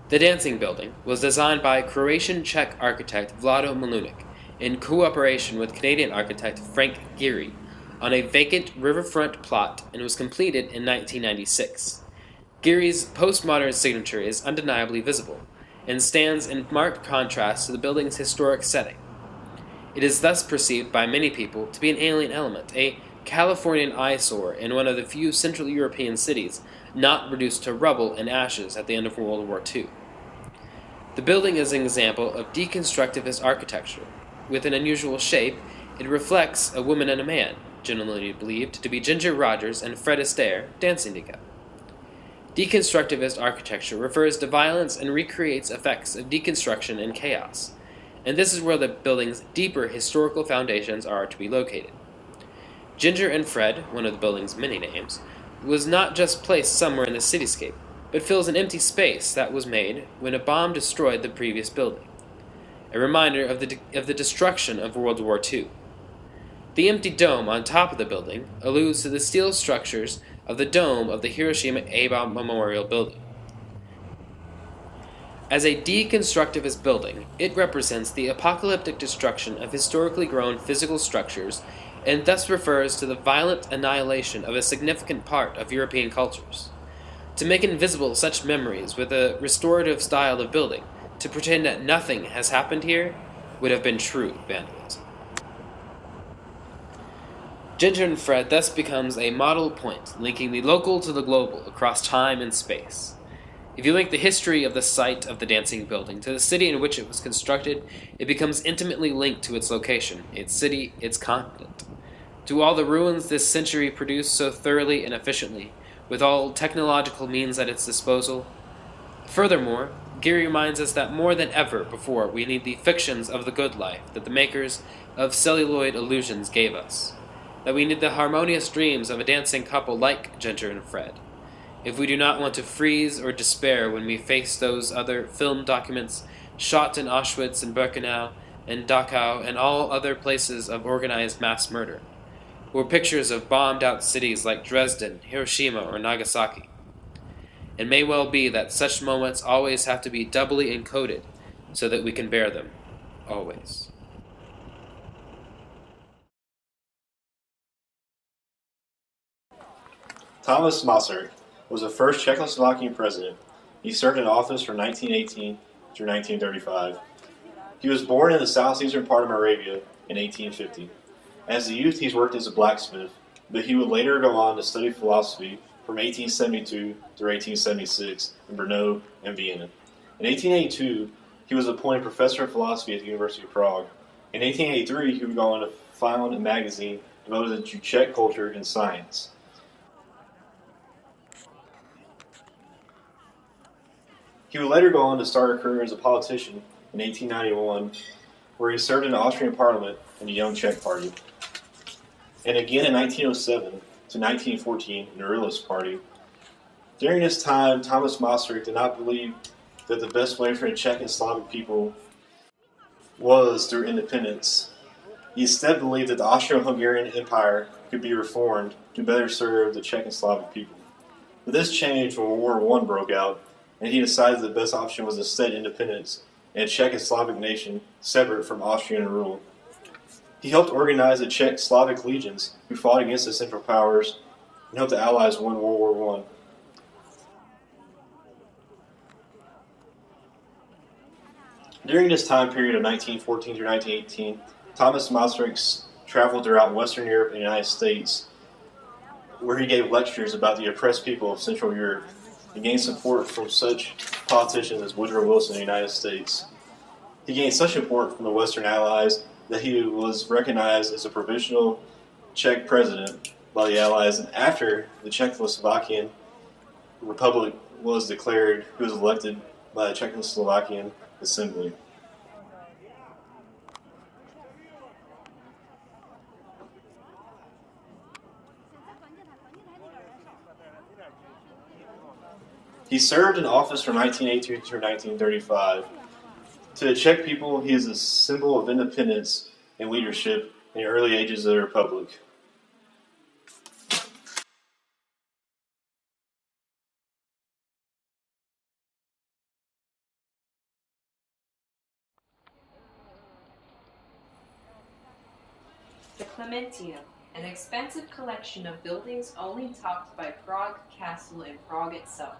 The dancing building was designed by Croatian-Czech architect Vlado Milunik in cooperation with Canadian architect Frank Gehry on a vacant riverfront plot and was completed in 1996. Gehry's postmodern signature is undeniably visible and stands in marked contrast to the building's historic setting. It is thus perceived by many people to be an alien element, a Californian eyesore in one of the few Central European cities not reduced to rubble and ashes at the end of World War II. The building is an example of deconstructivist architecture. With an unusual shape, it reflects a woman and a man, generally believed to be Ginger Rogers and Fred Astaire, dancing together. Deconstructivist architecture refers to violence and recreates effects of deconstruction and chaos, and this is where the building's deeper historical foundations are to be located. Ginger and Fred, one of the building's many names, was not just placed somewhere in the cityscape, but fills an empty space that was made when a bomb destroyed the previous building, a reminder of the destruction of World War II. The empty dome on top of the building alludes to the steel structures of the dome of the Hiroshima A-bomb Memorial Building. As a deconstructivist building, it represents the apocalyptic destruction of historically grown physical structures and thus refers to the violent annihilation of a significant part of European cultures. To make invisible such memories with a restorative style of building, to pretend that nothing has happened here, would have been true vandalism. Ginger and Fred thus becomes a model point, linking the local to the global across time and space. If you link the history of the site of the dancing building to the city in which it was constructed, it becomes intimately linked to its location, its city, its continent. To all the ruins this century produced so thoroughly and efficiently, with all technological means at its disposal. Furthermore, Gehry reminds us that more than ever before we need the fictions of the good life that the makers of celluloid illusions gave us. That we need the harmonious dreams of a dancing couple like Ginger and Fred. If we do not want to freeze or despair when we face those other film documents shot in Auschwitz and Birkenau and Dachau and all other places of organized mass murder, or pictures of bombed-out cities like Dresden, Hiroshima, or Nagasaki. It may well be that such moments always have to be doubly encoded so that we can bear them, always. Thomas Masaryk was the first Czechoslovakian president. He served in office from 1918 through 1935. He was born in the southeastern part of Moravia in 1850. As a youth, he worked as a blacksmith, but he would later go on to study philosophy from 1872 through 1876 in Brno and Vienna. In 1882, he was appointed professor of philosophy at the University of Prague. In 1883, he would go on to found a magazine devoted to Czech culture and science. He would later go on to start a career as a politician in 1891, where he served in the Austrian Parliament in the Young Czech Party, and again in 1907 to 1914 in the Realist Party. During this time, Thomas Masaryk did not believe that the best way for the Czech and Slavic people was through independence. He instead believed that the Austro-Hungarian Empire could be reformed to better serve the Czech and Slavic people. But this changed when World War I broke out, and he decided the best option was a state independence and a Czech and Slavic nation separate from Austrian rule. He helped organize the Czech Slavic legions who fought against the Central Powers and helped the Allies win World War I. During this time period of 1914 through 1918, Thomas Masaryk traveled throughout Western Europe and the United States, where he gave lectures about the oppressed people of Central Europe. He gained support from such politicians as Woodrow Wilson in the United States. He gained such support from the Western Allies that he was recognized as a provisional Czech president by the Allies, and after the Czechoslovakian Republic was declared, he was elected by the Czechoslovakian Assembly. He served in office from 1982 through 1935. To the Czech people, he is a symbol of independence and leadership in the early ages of the Republic. The Clementium, an expansive collection of buildings only topped by Prague Castle in Prague itself.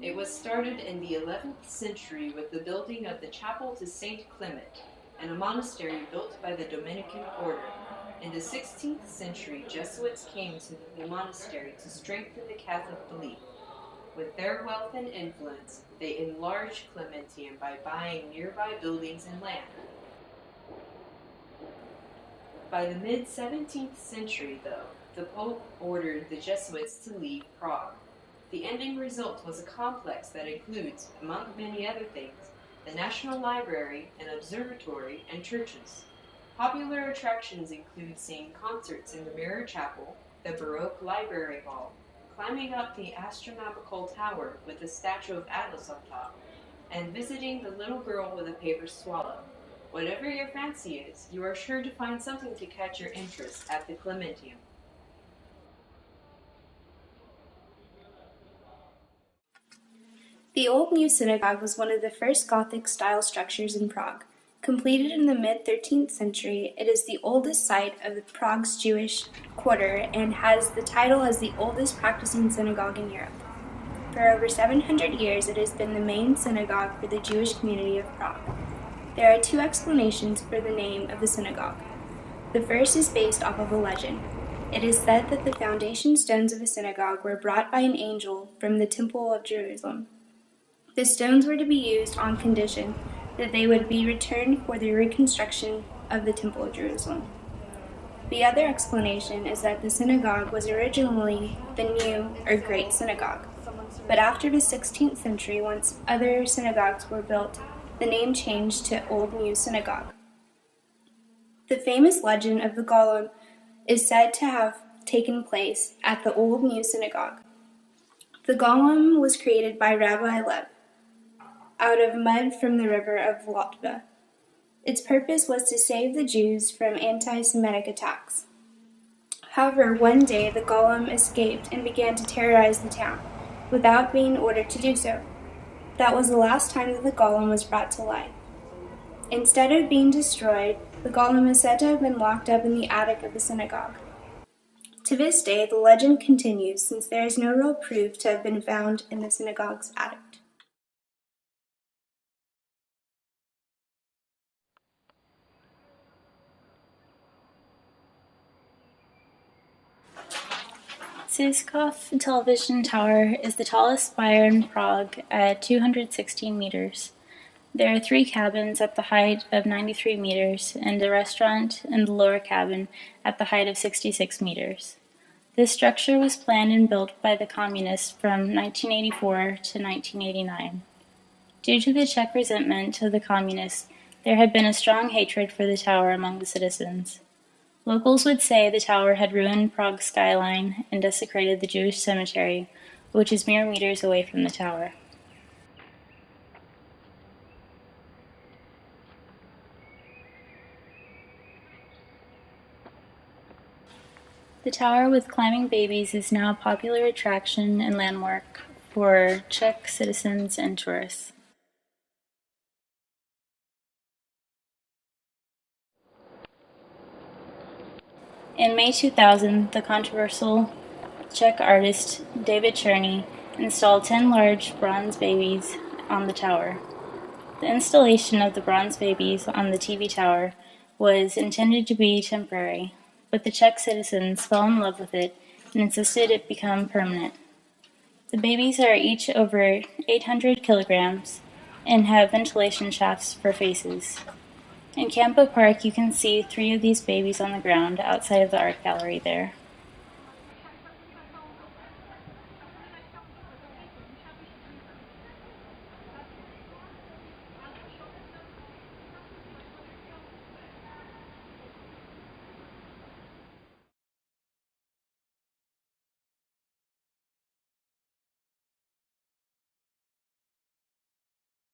It was started in the 11th century with the building of the chapel to Saint Clement, and a monastery built by the Dominican order. In the 16th century, Jesuits came to the monastery to strengthen the Catholic belief. With their wealth and influence, they enlarged Clementium by buying nearby buildings and land. By the mid-17th century, though, the Pope ordered the Jesuits to leave Prague. The ending result was a complex that includes, among many other things, the National Library, an observatory, and churches. Popular attractions include seeing concerts in the Mirror Chapel, the Baroque Library Hall, climbing up the astronomical tower with the statue of Atlas on top, and visiting the little girl with a paper swallow. Whatever your fancy is, you are sure to find something to catch your interest at the Clementium. The Old New Synagogue was one of the first Gothic-style structures in Prague. Completed in the mid-13th century, it is the oldest site of Prague's Jewish quarter and has the title as the oldest practicing synagogue in Europe. For over 700 years, it has been the main synagogue for the Jewish community of Prague. There are two explanations for the name of the synagogue. The first is based off of a legend. It is said that the foundation stones of the synagogue were brought by an angel from the Temple of Jerusalem. The stones were to be used on condition that they would be returned for the reconstruction of the Temple of Jerusalem. The other explanation is that the synagogue was originally the New or Great Synagogue, but after the 16th century, once other synagogues were built, the name changed to Old New Synagogue. The famous legend of the Golem is said to have taken place at the Old New Synagogue. The Golem was created by Rabbi Lev out of mud from the river of Lotva. Its purpose was to save the Jews from anti-Semitic attacks. However, one day the Golem escaped and began to terrorize the town, without being ordered to do so. That was the last time that the Golem was brought to life. Instead of being destroyed, the Golem is said to have been locked up in the attic of the synagogue. To this day, the legend continues, since there is no real proof to have been found in the synagogue's attic. Synagogue Television Tower is the tallest spire in Prague at 216 meters. There are 3 cabins at the height of 93 meters and a restaurant in the lower cabin at the height of 66 meters. This structure was planned and built by the Communists from 1984 to 1989. Due to the Czech resentment of the Communists, there had been a strong hatred for the tower among the citizens. Locals would say the tower had ruined Prague's skyline and desecrated the Jewish cemetery, which is mere meters away from the tower. The tower with climbing babies is now a popular attraction and landmark for Czech citizens and tourists. In May 2000, the controversial Czech artist David Czerny installed 10 large bronze babies on the tower. The installation of the bronze babies on the TV tower was intended to be temporary, but the Czech citizens fell in love with it and insisted it become permanent. The babies are each over 800 kilograms and have ventilation shafts for faces. In Campo Park, you can see 3 of these babies on the ground outside of the art gallery there.